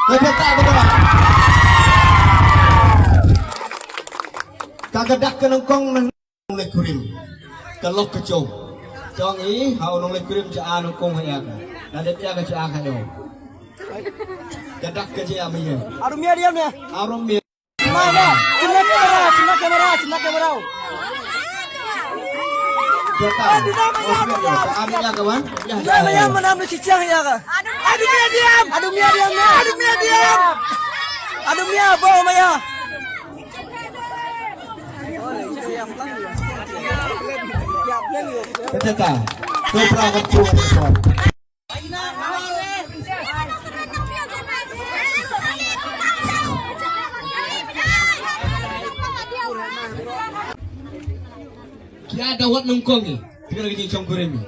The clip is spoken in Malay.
Kata betul. Kagadak ke nongkong nong lekurim. Kelok kecong. Cong i hau nong lekurim ca nongkong hayang. Nanti dia ke ca hayo. Gadak ke dia amnya. Arumia diam ya. Arumia. Mana? Cina kamera. Kata. Amnya kawan. Ya mana si Ciang ya ka? Adumia diam. Adumia bawa Maya. Kata. Kopra kecil. Kia ada wat nongkong ni. Kita lagi cincong kuremi.